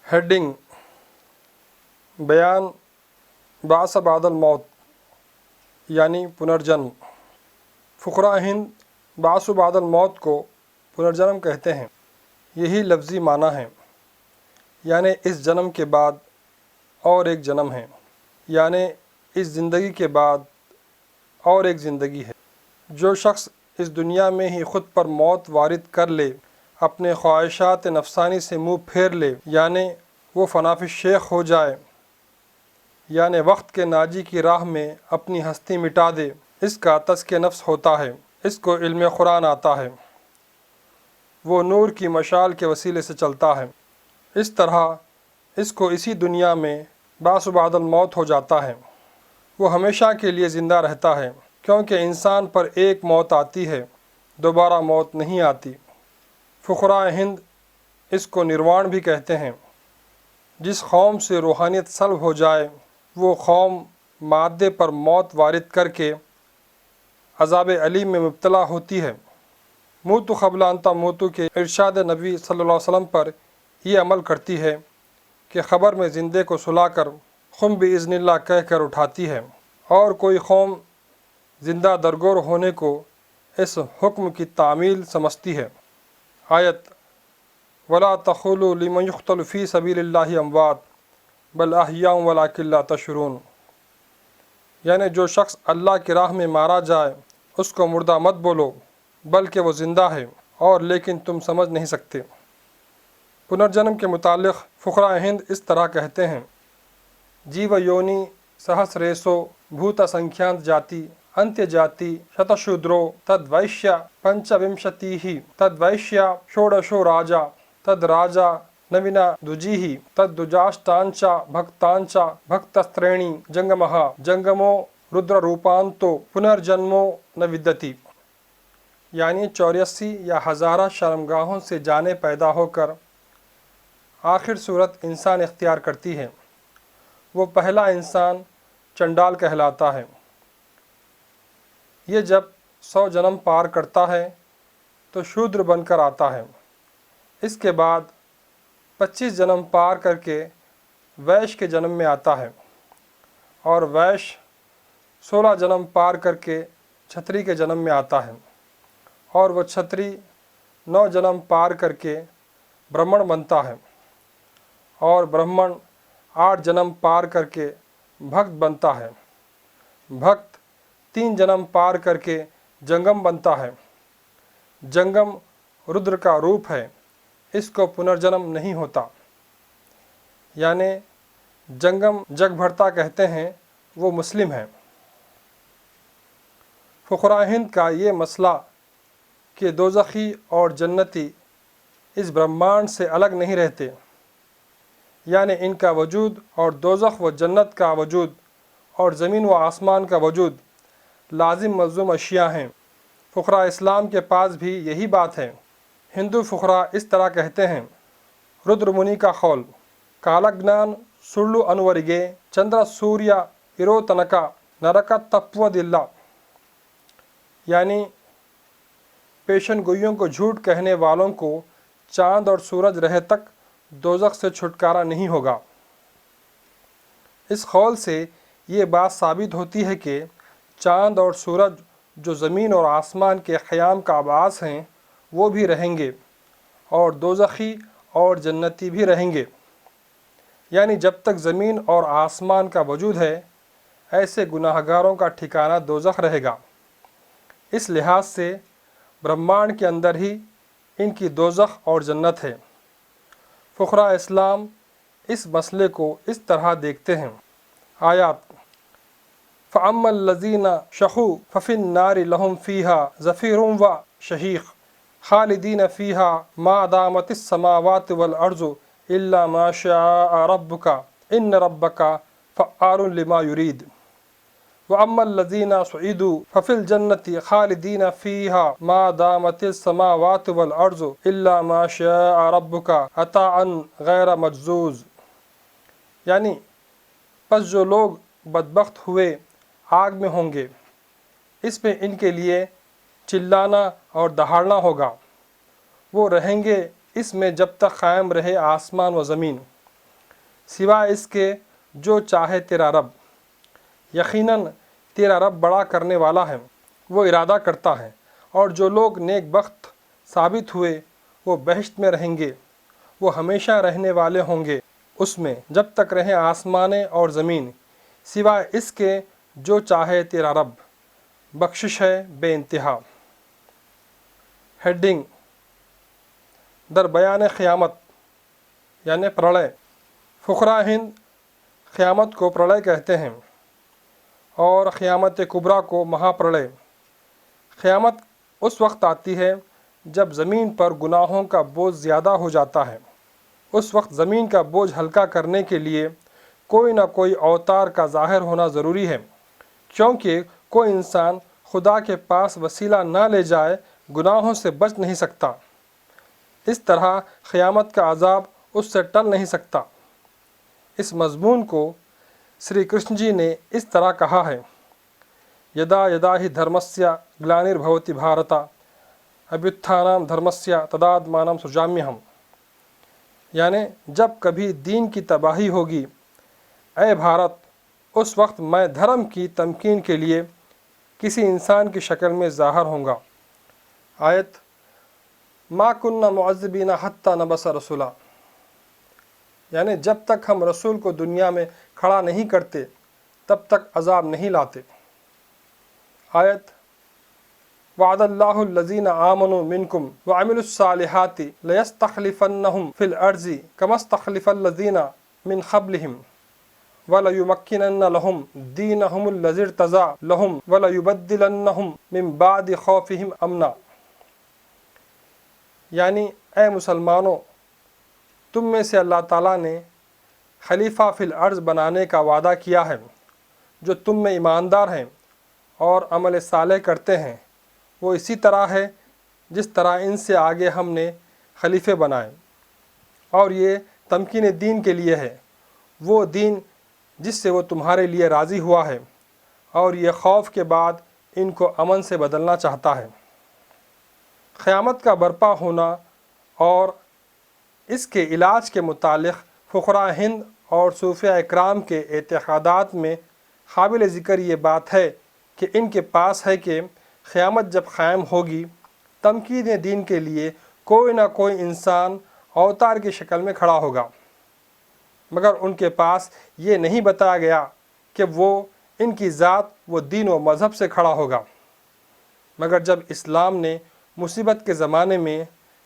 Heading: بیان بعث بعد الموت یعنی پنرجنم۔ فقراء ہند بعث بعد الموت کو پنرجنم کہتے ہیں۔ یہی لفظی معنی ہے، یعنی اس جنم کے بعد اور ایک جنم ہے، یعنی اس زندگی کے بعد اور ایک زندگی ہے۔ جو شخص اس دنیا میں ہی خود پر موت وارد کر لے، اپنے خواہشات نفسانی سے منہ پھیر لے، یعنی وہ فنا فی الشیخ ہو جائے، یعنی وقت کے ناجی کی راہ میں اپنی ہستی مٹا دے، اس کا تزکیہ نفس ہوتا ہے، اس کو علم قرآن آتا ہے، وہ نور کی مشال کے وسیلے سے چلتا ہے۔ اس طرح اس کو اسی دنیا میں بعث بعد الموت ہو جاتا ہے، وہ ہمیشہ کے لیے زندہ رہتا ہے، کیونکہ انسان پر ایک موت آتی ہے، دوبارہ موت نہیں آتی۔ فقراء ہند اس کو نروان بھی کہتے ہیں۔ جس قوم سے روحانیت سلب ہو جائے، وہ قوم مادے پر موت وارد کر کے عذاب علیم میں مبتلا ہوتی ہے۔ موتو قبل ان تموتو کے ارشاد نبی صلی اللہ علیہ وسلم پر یہ عمل کرتی ہے کہ خبر میں زندے کو سلا کر قم باذن اللہ کہہ کر اٹھاتی ہے، اور کوئی قوم زندہ درگور ہونے کو اس حکم کی تعمیل سمجھتی ہے۔ آیت: وَلَا تَقُولُوا لِمَنْ يُقْتَلُ فِي سَبِيلِ اللَّهِ أَمْوَاتٌ بَلْ أَحْيَاءٌ وَلَٰكِن لَا تَشْعُرُونَ، یعنی جو شخص اللہ کی راہ میں مارا جائے اس کو مردہ مت بولو، بلکہ وہ زندہ ہے، اور لیکن تم سمجھ نہیں سکتے۔ پنرجنم کے متعلق فقراء ہند اس طرح کہتے ہیں: جیو یونی سہسریسو بھوتا سنکھیانت جاتی انتیہ جاتی شتشودرو تد ویشیہ پنچومشتیః تد ویشیہ ಷೋಡಶೋ راجا تد راجا نوینا دجیః تد دجاشتانچ بھکتانچ بھکتسترینی جنگمః جنگمو رودر روپانتو پنرجنمو ن ودتی، یعنی 84 یا ہزارہ شرمگاہوں سے جانیں پیدا ہو کر آخر صورت انسان اختیار کرتی ہے۔ وہ پہلا انسان چنڈال کہلاتا ہے۔ یہ جب 100 جنم پار کرتا ہے تو شودر بن کر آتا ہے۔ اس کے بعد 25 جنم پار کر کے ویش کے جنم میں آتا ہے، اور ویش 16 جنم پار کر کے چھتری کے جنم میں آتا ہے، اور وہ چھتری 9 جنم پار کر کے برہمن بنتا ہے، اور برہمن 8 جنم پار کر کے بھکت بنتا ہے، بھکت 3 جنم پار کر کے جنگم بنتا ہے۔ جنگم رودر کا روپ ہے، اس کو پنرجنم نہیں ہوتا، یعنی جنگم جگ بھرتا کہتے ہیں، وہ مسلم ہیں۔ فقراء ہند کا یہ مسئلہ کہ دوزخی اور جنتی اس برہمانڈ سے الگ نہیں رہتے، یعنی ان کا وجود اور دوزخ و جنت کا وجود اور زمین و آسمان کا وجود لازم ملزوم اشیاء ہیں۔ فقراء اسلام کے پاس بھی یہی بات ہے۔ ہندو فقراء اس طرح کہتے ہیں: رودر منی کا قول، کالگنان سرلو انورگے چندر سوریا ایرو تنکا نرکا تپو دلہ، یعنی پیشن گوئیوں کو جھوٹ کہنے والوں کو چاند اور سورج رہے تک دوزخ سے چھٹکارا نہیں ہوگا۔ اس قول سے یہ بات ثابت ہوتی ہے کہ چاند اور سورج جو زمین اور آسمان کے قیام کا باعث ہیں وہ بھی رہیں گے، اور دوزخی اور جنتی بھی رہیں گے، یعنی جب تک زمین اور آسمان کا وجود ہے ایسے گناہ گاروں کا ٹھکانہ دوزخ رہے گا۔ اس لحاظ سے برہمانڈ کے اندر ہی ان کی دوزخ اور جنت ہے۔ فقراء اسلام اس مسئلے کو اس طرح دیکھتے ہیں۔ آیات: فَأَمَّا الَّذِينَ شَقُوا فَفِي النَّارِ لَهُمْ فِيهَا زَفِيرٌ وَشَهِيقٌ خَالِدِينَ فِيهَا مَا دَامَتِ السَّمَاوَاتُ وَالْأَرْضُ إِلَّا مَا شَاءَ رَبُّكَ إِنَّ رَبَّكَ فَعَّالٌ لِمَا يُرِيدُ وَأَمَّا الَّذِينَ سُعِدُوا فَفِي الْجَنَّةِ خَالِدِينَ فِيهَا مَا دَامَتِ السَّمَاوَاتُ وَالْأَرْضُ إِلَّا مَا شَاءَ رَبُّكَ عَطَاءً غَيْرَ مَجْذُوذٍ، یعنی پس جو لوگ بدبخت ہوئے آگ میں ہوں گے، اس میں ان کے لیے چلانا اور دہاڑنا ہوگا، وہ رہیں گے اس میں جب تک قائم رہے آسمان و زمین، سوائے اس کے جو چاہے تیرا رب، یقیناً تیرا رب بڑا کرنے والا ہے، وہ ارادہ کرتا ہے۔ اور جو لوگ نیک بخت ثابت ہوئے وہ بہشت میں رہیں گے، وہ ہمیشہ رہنے والے ہوں گے اس میں جب تک رہیں آسمانیں اور زمین، سوائے اس کے جو چاہے تیرا رب، بخشش ہے بے انتہا۔ ہیڈنگ: در بیان قیامت یعنی پرلے۔ فقراء ہند قیامت کو پرلے کہتے ہیں اور قیامت کبریٰ کو مہا پرلے۔ قیامت اس وقت آتی ہے جب زمین پر گناہوں کا بوجھ زیادہ ہو جاتا ہے۔ اس وقت زمین کا بوجھ ہلکا کرنے کے لیے کوئی نہ کوئی اوتار کا ظاہر ہونا ضروری ہے، کیونکہ کوئی انسان خدا کے پاس وسیلہ نہ لے جائے گناہوں سے بچ نہیں سکتا۔ اس طرح قیامت کا عذاب اس سے ٹل نہیں سکتا۔ اس مضمون کو سری کرشن جی نے اس طرح کہا ہے: یدا یدا ہی دھرمسیا گلانربھوتی بھارتا ابھیتھانم دھرمسیا تداتمانم سجامیہم، یعنی جب کبھی دین کی تباہی ہوگی اے بھارت، اس وقت میں دھرم کی تمکین کے لیے کسی انسان کی شکل میں ظاہر ہوں گا۔ آیت: ما کننا معذبین حتی نبعث رسولا، یعنی جب تک ہم رسول کو دنیا میں کھڑا نہیں کرتے تب تک عذاب نہیں لاتے۔ آیت: وعد اللہ الذین آمنوا منکم وعملوا الصالحات لیستخلفنہم فی الارض کما استخلف الذین من قبلہم وَلَيُمَكِّنَنَّ لَهُمْ دِينَهُمُ الَّذِي ارْتَضَىٰ لَهُمْ وَلَيُبَدِّلَنَّهُمْ مِن بَعْدِ خَوْفِهِمْ أَمْنًا، یعنی اے مسلمانوں، تم میں سے اللہ تعالیٰ نے خلیفہ فی الارض بنانے کا وعدہ کیا ہے جو تم میں ایماندار ہیں اور عمل صالح کرتے ہیں۔ وہ اسی طرح ہے جس طرح ان سے آگے ہم نے خلیفے بنائے، اور یہ تمکین دین کے لیے ہے، وہ دین جس سے وہ تمہارے لیے راضی ہوا ہے، اور یہ خوف کے بعد ان کو امن سے بدلنا چاہتا ہے۔ قیامت کا برپا ہونا اور اس کے علاج کے متعلق فقراء ہند اور صوفیاء اکرام کے اعتقادات میں قابل ذکر یہ بات ہے کہ ان کے پاس ہے کہ قیامت جب قائم ہوگی تمکین دین کے لیے کوئی نہ کوئی انسان اوتار کی شکل میں کھڑا ہوگا، مگر ان کے پاس یہ نہیں بتایا گیا کہ وہ ان کی ذات و دین و مذہب سے کھڑا ہوگا، مگر جب اسلام نے مصیبت کے زمانے میں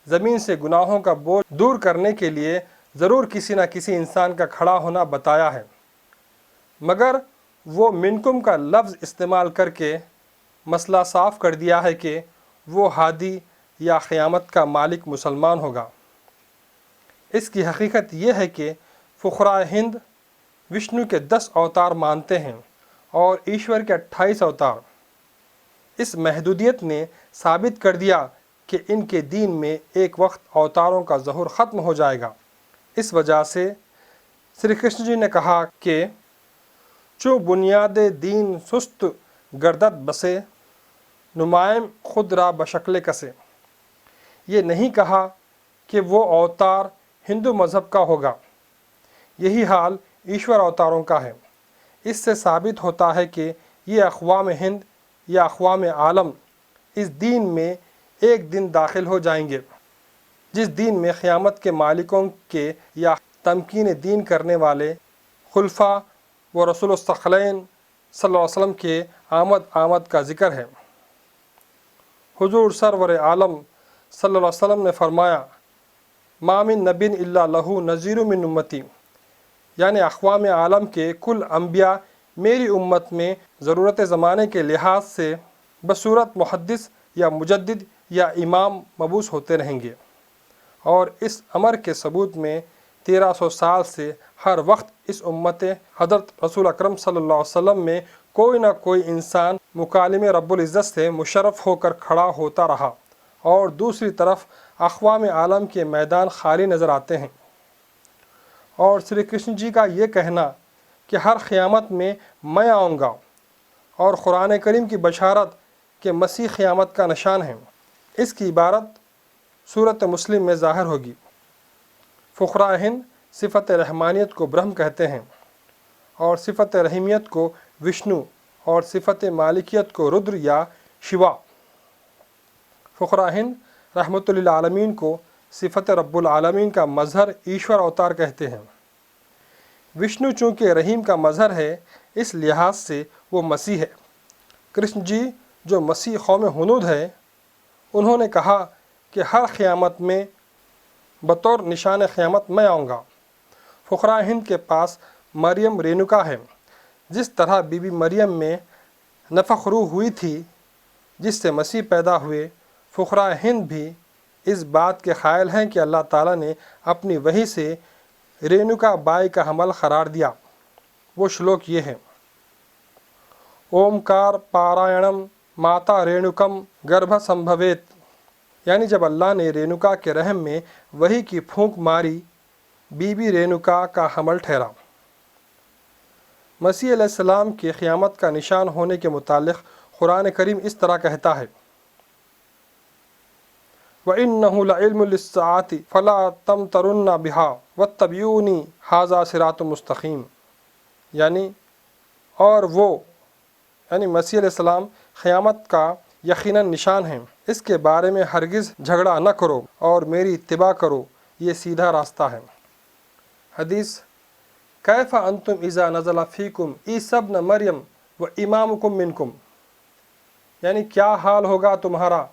زمین سے گناہوں کا بوجھ دور کرنے کے لیے ضرور کسی نہ کسی انسان کا کھڑا ہونا بتایا ہے، مگر وہ منکم کا لفظ استعمال کر کے مسئلہ صاف کر دیا ہے کہ وہ ہادی یا قیامت کا مالک مسلمان ہوگا۔ اس کی حقیقت یہ ہے کہ فقراء ہند وشنو کے 10 اوتار مانتے ہیں اور ایشور کے 28 اوتار۔ اس محدودیت نے ثابت کر دیا کہ ان کے دین میں ایک وقت اوتاروں کا ظہور ختم ہو جائے گا۔ اس وجہ سے سری کرشن جی نے کہا کہ چو بنیاد دین سست گردد بسے نمائم خود را بشکل کسے، یہ نہیں کہا کہ وہ اوتار ہندو مذہب کا ہوگا، یہی حال ایشور اوتاروں کا ہے۔ اس سے ثابت ہوتا ہے کہ یہ اقوام ہند یا اقوام عالم اس دین میں ایک دن داخل ہو جائیں گے جس دین میں قیامت کے مالکوں کے یا تمکین دین کرنے والے خلفاء و رسول الثقلین صلی اللہ علیہ وسلم کے آمد کا ذکر ہے۔ حضور سرور عالم صلی اللہ علیہ وسلم نے فرمایا: ما من نبی الا لہ نذیر من امتی، یعنی اقوام عالم کے کل انبیاء میری امت میں ضرورت زمانے کے لحاظ سے بصورت محدث یا مجدد یا امام مبعوث ہوتے رہیں گے، اور اس امر کے ثبوت میں 1300 سال سے ہر وقت اس امت حضرت رسول اکرم صلی اللہ علیہ وسلم میں کوئی نہ کوئی انسان مکالمے رب العزت سے مشرف ہو کر کھڑا ہوتا رہا، اور دوسری طرف اقوام عالم کے میدان خالی نظر آتے ہیں۔ اور سری کرشن جی کا یہ کہنا کہ ہر قیامت میں میں آؤں گا اور قرآن کریم کی بشارت کہ مسیح قیامت کا نشان ہے، اس کی عبارت صورت مسلم میں ظاہر ہوگی۔ فقراء ہند صفت رحمانیت کو برہم کہتے ہیں، اور صفت رحیمیت کو وشنو، اور صفت مالکیت کو رودر یا شیوا۔ فقراء ہند رحمۃ للعالمین کو صفت رب العالمین کا مظہر ایشور اوتار کہتے ہیں۔ وشنو چونکہ رحیم کا مظہر ہے، اس لحاظ سے وہ مسیح ہے۔ کرشن جی جو مسیح قوم ہنود ہے، انہوں نے کہا کہ ہر قیامت میں بطور نشان قیامت میں آؤں گا۔ فقراء ہند کے پاس مریم رینوکا ہے۔ جس طرح بی بی مریم میں نفخ روح ہوئی تھی جس سے مسیح پیدا ہوئے، فقراء ہند بھی اس بات کے قائل ہیں کہ اللہ تعالیٰ نے اپنی وحی سے رینوکا بائی کا حمل قرار دیا۔ وہ شلوک یہ ہے: اومکار پارائنم ماتا رینوکم گربھ سمبھویت، یعنی جب اللہ نے رینوکا کے رحم میں وحی کی پھونک ماری، بی بی رینوکا کا حمل ٹھہرا۔ مسیح علیہ السلام کے قیامت کا نشان ہونے کے متعلق قرآن کریم اس طرح کہتا ہے: وَإِنَّهُ لَعِلْمٌ لِلسَّاعَةِ فَلَا تَمْتَرُنَّ بِهَا وَاتَّبِعُونِي هَٰذَا صِرَاطٌ مُسْتَقِيمٌ، یعنی اور وہ یعنی مسیح علیہ السلام قیامت کا یقیناً نشان ہیں، اس کے بارے میں ہرگز جھگڑا نہ کرو اور میری اتباع کرو، یہ سیدھا راستہ ہے۔ حدیث: کیف انتم اذا نزل فیکم عیسی ابن مریم و امامکم منکم، یعنی کیا حال ہوگا تمہارا،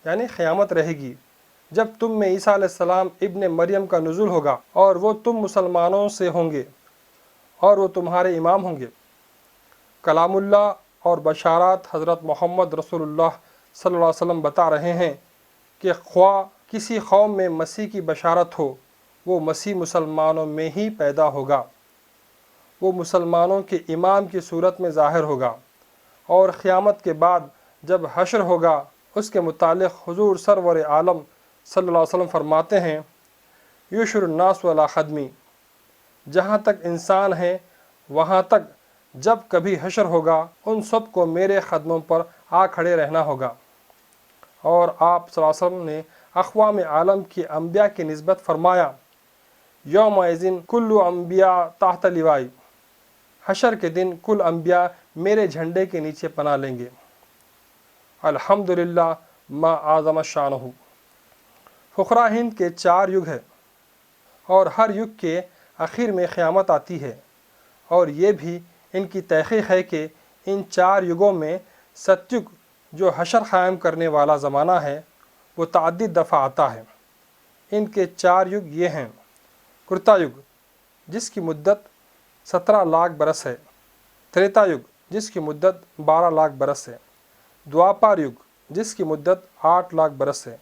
یعنی قیامت رہے گی جب تم میں عیسیٰ علیہ السلام ابن مریم کا نزول ہوگا اور وہ تم مسلمانوں سے ہوں گے اور وہ تمہارے امام ہوں گے۔ کلام اللہ اور بشارات حضرت محمد رسول اللہ صلی اللہ علیہ وسلم بتا رہے ہیں کہ خواہ کسی قوم میں مسیح کی بشارت ہو، وہ مسیح مسلمانوں میں ہی پیدا ہوگا۔ وہ مسلمانوں کے امام کی صورت میں ظاہر ہوگا، اور قیامت کے بعد جب حشر ہوگا اس کے متعلق حضور سرور عالم صلی اللہ علیہ وسلم فرماتے ہیں: یشر الناس علی خدمی، جہاں تک انسان ہیں وہاں تک جب کبھی حشر ہوگا ان سب کو میرے قدموں پر آ کھڑے رہنا ہوگا۔ اور آپ صلی اللہ علیہ وسلم نے اقوام عالم کی انبیاء کی نسبت فرمایا: یومئذ کل انبیاء تحت لوائی، حشر کے دن کل انبیاء میرے جھنڈے کے نیچے پناہ لیں گے۔ الحمدللہ ما اعظم شانہ۔ فقراء ہند کے 4 یگ ہیں، اور ہر یگ کے آخر میں قیامت آتی ہے، اور یہ بھی ان کی تحقیق ہے کہ ان 4 یگوں میں ستیگ جو حشر قائم کرنے والا زمانہ ہے وہ تعدد دفعہ آتا ہے۔ ان کے 4 یگ یہ ہیں: کرتا یگ جس کی مدت 17 لاکھ برس ہے، تریتا یگ جس کی مدت 12 لاکھ برس ہے، دوآپار یگ جس کی مدت 8 لاکھ برس ہے،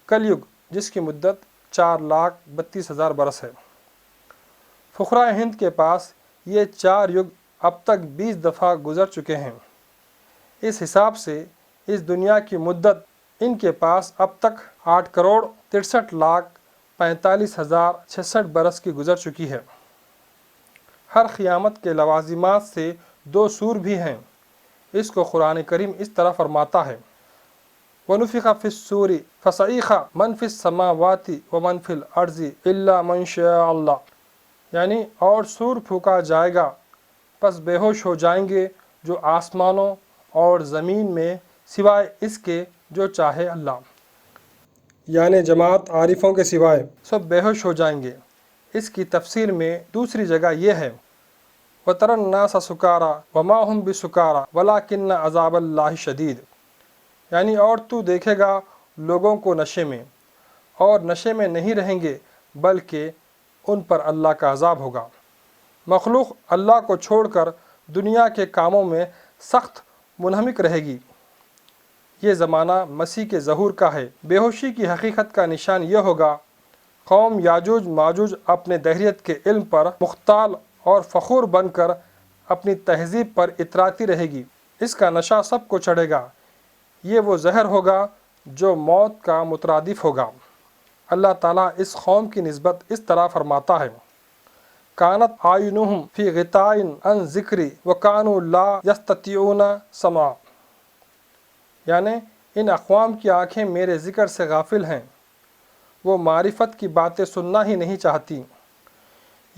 کل یگ جس کی مدت 4,32,000 برس ہے۔ فقراء ہند کے پاس یہ 4 یگ اب تک 20 دفعہ گزر چکے ہیں۔ اس حساب سے اس دنیا کی مدت ان کے پاس اب تک 8,63,45,066 برس کی گزر چکی ہے۔ ہر قیامت کے لوازمات سے 2 سور بھی ہیں۔ اس کو قرآن کریم اس طرح فرماتا ہے: وَنُفِخَ فِي الصُّورِ فَصَعِقَ مَنْ فِي السَّمَاوَاتِ وَمَنْ فِي الْأَرْضِ إِلَّا مَنْ شَاءَ اللَّهُ، یعنی اور سور پھونکا جائے گا، پس بے ہوش ہو جائیں گے جو آسمانوں اور زمین میں سوائے اس کے جو چاہے اللہ، یعنی جماعت عارفوں کے سوائے سب بے ہوش ہو جائیں گے۔ اس کی تفسیر میں دوسری جگہ یہ ہے: وَتَرَى النَّاسَ سُكَارَىٰ وَمَا هُمْ بِسُكَارَىٰ وَلَٰكِنَّ عَذَابَ اللَّهِ شَدِيدٌ، یعنی اور تو دیکھے گا لوگوں کو نشے میں، اور نشے میں نہیں رہیں گے بلکہ ان پر اللہ کا عذاب ہوگا۔ مخلوق اللہ کو چھوڑ کر دنیا کے کاموں میں سخت منہمک رہے گی۔ یہ زمانہ مسیح کے ظہور کا ہے۔ بے ہوشی کی حقیقت کا نشان یہ ہوگا: قوم یاجوج ماجوج اپنے دہریت کے علم پر مختال اور فخور بن کر اپنی تہذیب پر اتراتی رہے گی۔ اس کا نشہ سب کو چڑھے گا۔ یہ وہ زہر ہوگا جو موت کا مترادف ہوگا۔ اللہ تعالیٰ اس قوم کی نسبت اس طرح فرماتا ہے: کانت اعینہم فی غطاء عن ذکری وکانوا لا یستطیعون سمعا، یعنی ان اقوام کی آنکھیں میرے ذکر سے غافل ہیں، وہ معرفت کی باتیں سننا ہی نہیں چاہتی،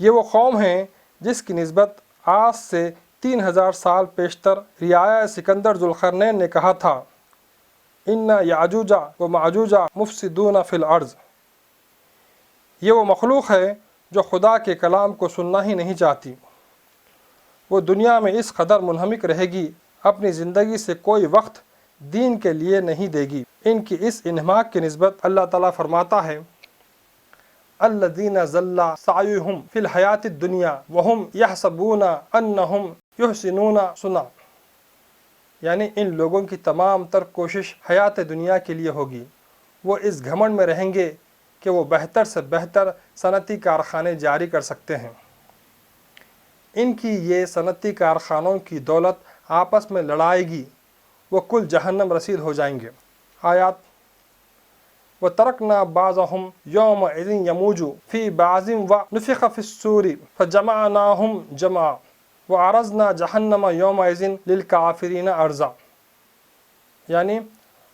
یہ وہ قوم ہیں جس کی نسبت آج سے 3000 سال پیشتر رعایا سکندر ذوالقرنین نے کہا تھا، ان یاجوج و ماجوج مفسدون فی الارض۔ یہ وہ مخلوق ہے جو خدا کے کلام کو سننا ہی نہیں چاہتی، وہ دنیا میں اس قدر منہمک رہے گی، اپنی زندگی سے کوئی وقت دین کے لیے نہیں دے گی۔ ان کی اس انہماک کی نسبت اللہ تعالیٰ فرماتا ہے، الذین ضل سعیہم فی الحیاۃ الدنیا وہم یحسبون انہم یحسنون صنعا، یعنی ان لوگوں کی تمام تر کوشش حیات دنیا کے لیے ہوگی، وہ اس گھمنڈ میں رہیں گے کہ وہ بہتر سے بہتر صنعتی کارخانے جاری کر سکتے ہیں۔ ان کی یہ صنعتی کارخانوں کی دولت آپس میں لڑائے گی، وہ کل جہنم رسید ہو جائیں گے۔ آیات وَتَرَكْنَا بَعْضَهُمْ يَوْمَئِذٍ يَمُوجُ فِي بَعْضٍ وَنُفِخَ فِي الصُّورِ فَجَمَعْنَاهُمْ جَمْعًا وَعَرَضْنَا جَهَنَّمَ يَوْمَئِذٍ لِلْكَافِرِينَ عَرْضًا، یعنی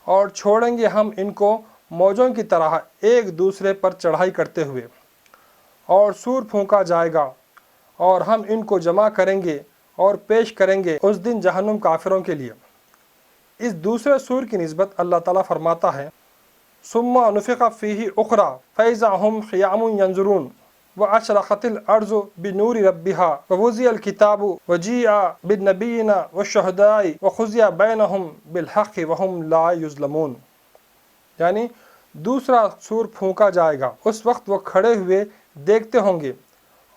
اور چھوڑیں گے ہم ان کو موجوں کی طرح ایک دوسرے پر چڑھائی کرتے ہوئے، اور سور پھونکا جائے گا اور ہم ان کو جمع کریں گے اور پیش کریں گے اس دن جہنم کافروں کے لیے۔ اس دوسرے سور کی نسبت اللہ تعالیٰ فرماتا ہے، ثم نفخ فیہ اخری فاذا ہم قیام ینظرون واشرقت الارض بنور ربها ووضع الکتاب وجیء بالنبیین والشہداء وقضی بینہم بالحق وہم لا یظلمون، یعنی دوسرا سور پھونکا جائے گا، اس وقت وہ کھڑے ہوئے دیکھتے ہوں گے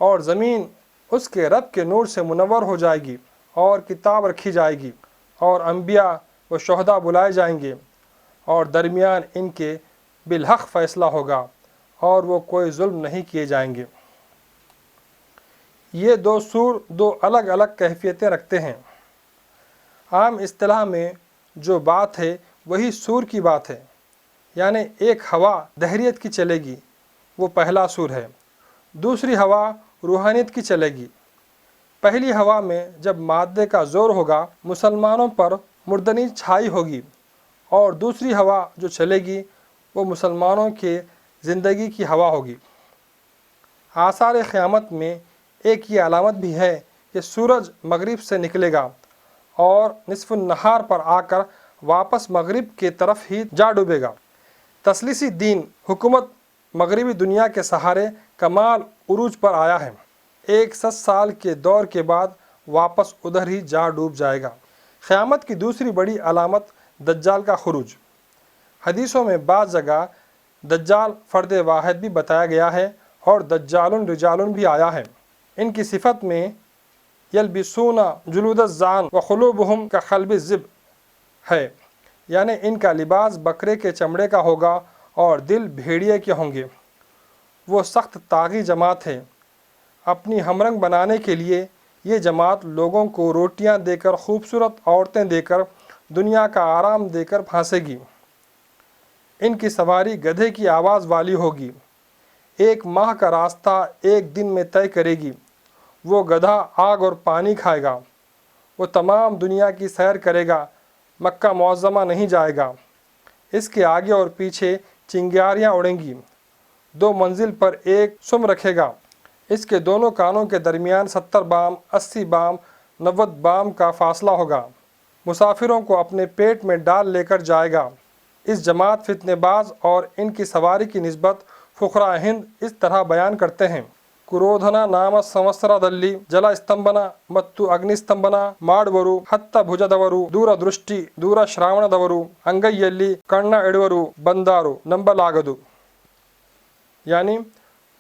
اور زمین اس کے رب کے نور سے منور ہو جائے گی اور کتاب رکھی جائے گی اور انبیاء و شہداء بلائے جائیں گے اور درمیان ان کے بالحق فیصلہ ہوگا اور وہ کوئی ظلم نہیں کیے جائیں گے۔ یہ دو سور دو الگ الگ کیفیتیں رکھتے ہیں۔ عام اصطلاح میں جو بات ہے وہی سور کی بات ہے، یعنی ایک ہوا دہریت کی چلے گی، وہ پہلا سور ہے۔ دوسری ہوا روحانیت کی چلے گی۔ پہلی ہوا میں جب مادے کا زور ہوگا مسلمانوں پر مردنی چھائی ہوگی، اور دوسری ہوا جو چلے گی وہ مسلمانوں کے زندگی کی ہوا ہوگی۔ آثار قیامت میں ایک یہ علامت بھی ہے کہ سورج مغرب سے نکلے گا اور نصف النہار پر آ کر واپس مغرب کی طرف ہی جا ڈوبے گا۔ تثلیثی دین حکومت مغربی دنیا کے سہارے کمال عروج پر آیا ہے، 100 سال کے دور کے بعد واپس ادھر ہی جا ڈوب جائے گا۔ قیامت کی دوسری بڑی علامت دجال کا خروج۔ حدیثوں میں بعض جگہ دجال فرد واحد بھی بتایا گیا ہے اور دجال رجال بھی آیا ہے۔ ان کی صفت میں یلبسون جلود الزان وقلوبہم کقلب الذئب ہے، یعنی ان کا لباس بکرے کے چمڑے کا ہوگا اور دل بھیڑیے کے ہوں گے۔ وہ سخت طاغی جماعت ہے۔ اپنی ہمرنگ بنانے کے لیے یہ جماعت لوگوں کو روٹیاں دے کر، خوبصورت عورتیں دے کر، دنیا کا آرام دے کر پھانسے گی۔ ان کی سواری گدھے کی آواز والی ہوگی، 1 ماہ کا راستہ 1 دن میں طے کرے گی۔ وہ گدھا آگ اور پانی کھائے گا، وہ تمام دنیا کی سیر کرے گا، مکہ معظمہ نہیں جائے گا۔ اس کے آگے اور پیچھے چنگاریاں اڑیں گی، 2 منزل پر ایک سم رکھے گا، اس کے دونوں کانوں کے درمیان 70 بام، 80 بام، 90 بام کا فاصلہ ہوگا، مسافروں کو اپنے پیٹ میں ڈال لے کر جائے گا۔ اس جماعت فتنے باز اور ان کی سواری کی نسبت فقراء ہند اس طرح بیان کرتے ہیں، ಕ್ರೋಧನ ನಾಮ ಸಂವತ್ಸರದಲ್ಲಿ ಜಲ ಸ್ತಂಭನ ಮತ್ತು ಅಗ್ನಿಸ್ತಂಭನ ಮಾಡುವರು, ಹತ್ತ ಭುಜದವರು, ದೂರದೃಷ್ಟಿ ದೂರ ಶ್ರಾವಣದವರು, ಅಂಗೈಯಲ್ಲಿ ಕಣ್ಣ ಇಡುವರು ಬಂದಾರು ನಂಬಲಾಗದು। یعنی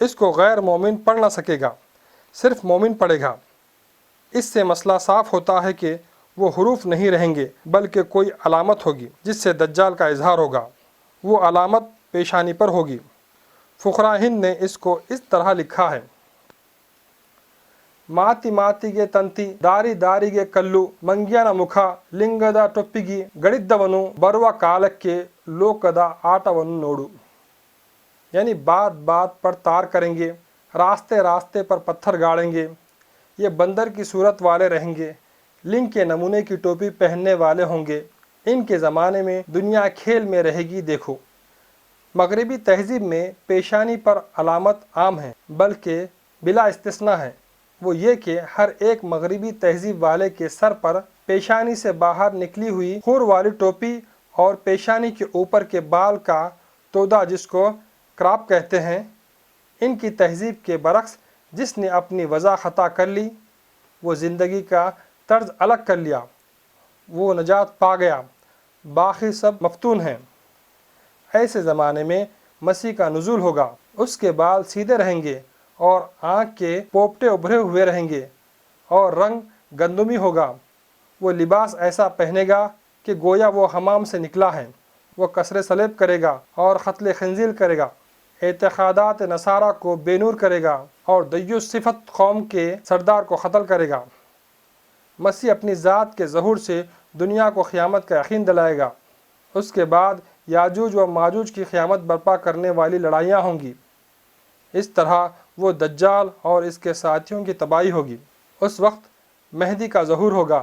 اس کو غیر مومن پڑھ نہ سکے گا، صرف مومن پڑھے گا۔ اس سے مسئلہ صاف ہوتا ہے کہ وہ حروف نہیں رہیں گے بلکہ کوئی علامت ہوگی جس سے دجال کا اظہار ہوگا۔ وہ علامت پیشانی پر ہوگی۔ فقراء ہند نے اس کو اس طرح لکھا ہے: ಮಾತಿ ಮಾತಿಗೆ ತಂತಿ ದಾರಿ ದಾರಿಗೆ ಕಲ್ಲು ಮಂಗ್ಯನ ಮುಖ ಲಿಂಗದ ಟೊಪ್ಪಿಗೆ ಗಡಿದ್ದವನು ಬರುವ ಕಾಲಕ್ಕೆ ಲೋಕದ ಆಟವನ್ನು ನೋಡು. یعنی بات بات پر تار کریں گے، راستے راستے پر پتھر گاڑیں گے، یہ بندر کی صورت والے رہیں گے، لنگ کے نمونے کی ٹوپی پہننے والے ہوں گے، ان کے زمانے میں دنیا کھیل میں رہے گی۔ دیکھو، مغربی تہذیب میں پیشانی پر علامت عام ہے بلکہ بلا استثناء ہے، وہ یہ کہ ہر ایک مغربی تہذیب والے کے سر پر پیشانی سے باہر نکلی ہوئی خور والی ٹوپی اور پیشانی کے اوپر کے بال کا تودا جس کو کراپ کہتے ہیں۔ ان کی تہذیب کے برعکس جس نے اپنی وضع خطا کر لی، وہ زندگی کا طرز الگ کر لیا، وہ نجات پا گیا، باقی سب مفتون ہیں۔ ایسے زمانے میں مسیح کا نزول ہوگا، اس کے بال سیدھے رہیں گے اور آنکھ کے پوپٹے ابھرے ہوئے رہیں گے اور رنگ گندمی ہوگا۔ وہ لباس ایسا پہنے گا کہ گویا وہ حمام سے نکلا ہے۔ وہ کسر صلیب کرے گا اور قتل خنزیر کرے گا، اعتقادات نصارہ کو بے نور کرے گا اور دیوس صفت قوم کے سردار کو قتل کرے گا۔ مسیح اپنی ذات کے ظہور سے دنیا کو قیامت کا یقین دلائے گا۔ اس کے بعد یاجوج و ماجوج کی قیامت برپا کرنے والی لڑائیاں ہوں گی۔ اس طرح وہ دجال اور اس کے ساتھیوں کی تباہی ہوگی۔ اس وقت مہدی کا ظہور ہوگا،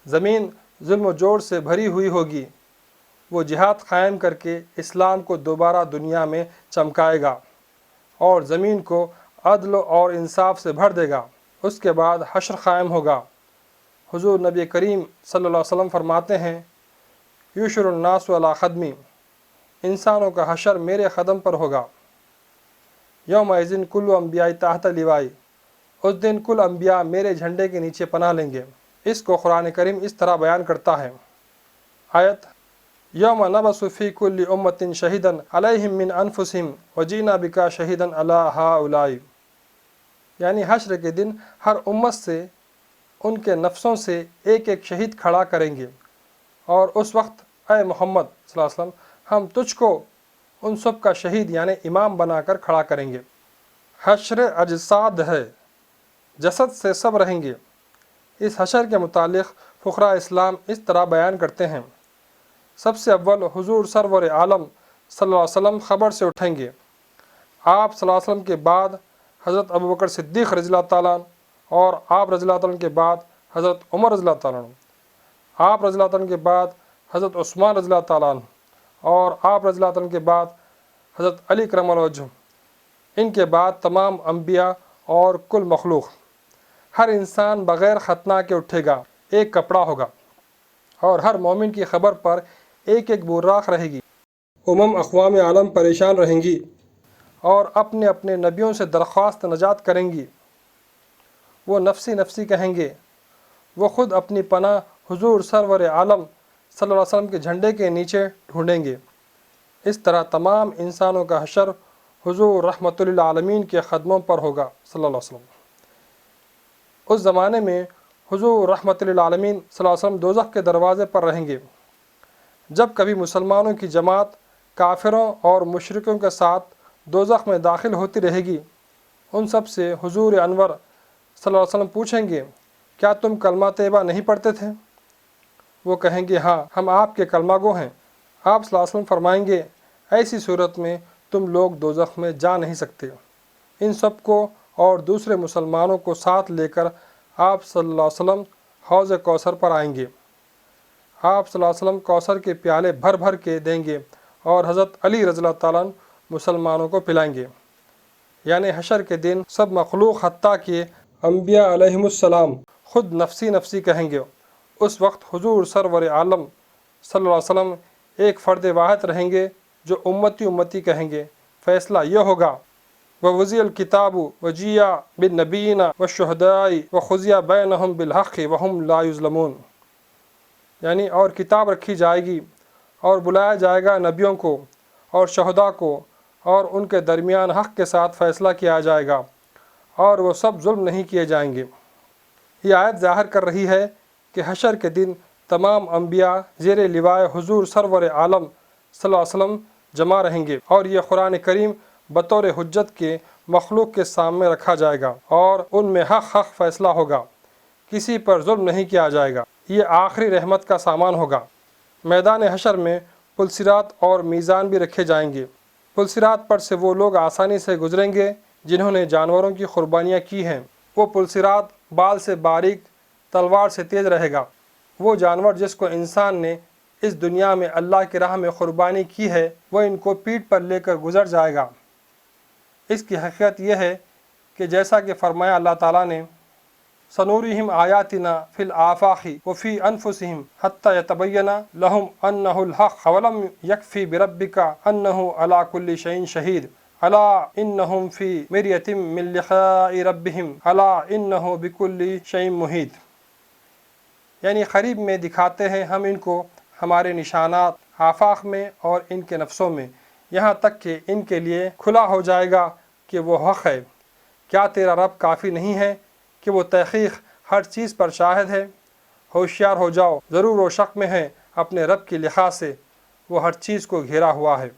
زمین ظلم و جور سے بھری ہوئی ہوگی، وہ جہاد قائم کر کے اسلام کو دوبارہ دنیا میں چمکائے گا اور زمین کو عدل اور انصاف سے بھر دے گا۔ اس کے بعد حشر قائم ہوگا۔ حضور نبی کریم صلی اللہ علیہ وسلم فرماتے ہیں: یحشر الناس علی قدمی، انسانوں کا حشر میرے قدم پر ہوگا۔ یومئذ کل انبیاء تحت لوائی، اس دن کل انبیاء میرے جھنڈے کے نیچے پناہ لیں گے۔ اس کو قرآن کریم اس طرح بیان کرتا ہے۔ آیت: یوم نبعث فی کل امۃ شہیدا علیہم من انفسہم وجئنا بک شہیدا علی ہؤلاء، یعنی حشر کے دن ہر امت سے ان کے نفسوں سے ایک ایک شہید کھڑا کریں گے، اور اس وقت اے محمد صلی اللہ علیہ وسلم ہم تجھ کو ان سب کا شہید یعنی امام بنا کر کھڑا کریں گے۔ حشر اجساد ہے، جسد سے سب رہیں گے۔ اس حشر کے متعلق فقراء اسلام اس طرح بیان کرتے ہیں: سب سے اول حضور سرور عالم صلی اللہ علیہ وسلم خبر سے اٹھیں گے، آپ صلی اللہ علیہ وسلم کے بعد حضرت ابوبکر صدیق رضی اللہ تعالیٰ عنہ، اور آپ رضی اللہ تعالیٰ عنہ کے بعد حضرت عمر رضی اللہ تعالیٰ عنہ، آپ رضی اللہ تعالیٰ عنہ کے بعد حضرت عثمان رضی اللہ تعالیٰ عنہ، اور آپ رضی اللہ تعالیٰ عنہ کے بعد حضرت علی کرم اللہ وجہ۔ ان کے بعد تمام انبیاء اور کل مخلوق۔ ہر انسان بغیر ختنہ کے اٹھے گا، ایک کپڑا ہوگا، اور ہر مومن کی خبر پر ایک ایک براق رہے گی۔ اقوام عالم پریشان رہیں گی اور اپنے اپنے نبیوں سے درخواست نجات کریں گی۔ وہ نفسی نفسی کہیں گے، وہ خود اپنی پناہ حضور سرور عالم صلی اللہ علیہ وسلم کے جھنڈے کے نیچے ڈھونڈیں گے۔ اس طرح تمام انسانوں کا حشر حضور رحمت للعالمین کے قدموں پر ہوگا صلی اللہ علیہ وسلم۔ اس زمانے میں حضور رحمت للعالمین صلی اللہ علیہ وسلم دوزخ کے دروازے پر رہیں گے۔ جب کبھی مسلمانوں کی جماعت کافروں اور مشرکوں کے ساتھ دوزخ میں داخل ہوتی رہے گی، ان سب سے حضور انور صلی اللہ علیہ وسلم پوچھیں گے: کیا تم کلمہ طیبہ نہیں پڑھتے تھے؟ وہ کہیں گے: ہاں، ہم آپ کے کلمہ گو ہیں۔ آپ صلی اللہ علیہ وسلم فرمائیں گے: ایسی صورت میں تم لوگ دوزخ میں جا نہیں سکتے۔ ان سب کو اور دوسرے مسلمانوں کو ساتھ لے کر آپ صلی اللہ علیہ وسلم حوض کوثر پر آئیں گے۔ آپ صلی اللہ علیہ وسلم کوثر کے پیالے بھر بھر کے دیں گے اور حضرت علی رضی اللہ تعالیٰ عنہ مسلمانوں کو پلائیں گے۔ یعنی حشر کے دن سب مخلوق حتیٰ کہ انبیاء علیہم السلام خود نفسی نفسی کہیں گے۔ اس وقت حضور سرور عالم صلی اللہ علیہ وسلم ایک فرد واحد رہیں گے جو امتی امتی کہیں گے۔ فیصلہ یہ ہوگا: وَوُضِعَ الْكِتَابُ وَجِیَّ بِالنَّبِیِّینَ وَالشُّہَدَاءِ وَقُضِیَ بَیْنَہُم بِالْحَقِّ وَہُم لَا یُظْلَمُونَ، یعنی اور کتاب رکھی جائے گی اور بلایا جائے گا نبیوں کو اور شہداء کو اور ان کے درمیان حق کے ساتھ فیصلہ کیا جائے گا اور وہ سب ظلم نہیں کیے جائیں گے۔ یہ آیت ظاہر کر رہی ہے کہ حشر کے دن تمام انبیاء زیر لوائے حضور سرور عالم صلی اللہ علیہ وسلم جمع رہیں گے، اور یہ قرآن کریم بطور حجت کے مخلوق کے سامنے رکھا جائے گا اور ان میں حق فیصلہ ہوگا، کسی پر ظلم نہیں کیا جائے گا۔ یہ آخری رحمت کا سامان ہوگا۔ میدان حشر میں پلصراط اور میزان بھی رکھے جائیں گے۔ پلصراط پر سے وہ لوگ آسانی سے گزریں گے جنہوں نے جانوروں کی قربانیاں کی ہیں۔ وہ پلصراط بال سے باریک، تلوار سے تیز رہے گا۔ وہ جانور جس کو انسان نے اس دنیا میں اللہ کی راہ میں قربانی کی ہے، وہ ان کو پیٹھ پر لے کر گزر جائے گا۔ اس کی حقیقت یہ ہے کہ جیسا کہ فرمایا اللہ تعالیٰ نے، سنورihim آیاتنا فی الآفاق وفی انفسہم حتی یتبین لہم انہ الحق اولم یکفی بربک انہ علی کل شیء شہید الا انہم فی مریۃ من لقاء ربہم الا انہ بکل شیء محیط۔ یعنی قریب میں دکھاتے ہیں ہم ان کو ہمارے نشانات آفاق میں اور ان کے نفسوں میں، یہاں تک کہ ان کے لیے کھلا ہو جائے گا کہ وہ حق ہے۔ کیا تیرا رب کافی نہیں ہے کہ وہ تحقیق ہر چیز پر شاہد ہے؟ ہوشیار ہو جاؤ، ضرور وہ شک میں ہے اپنے رب کی لقاء سے، وہ ہر چیز کو گھیرا ہوا ہے۔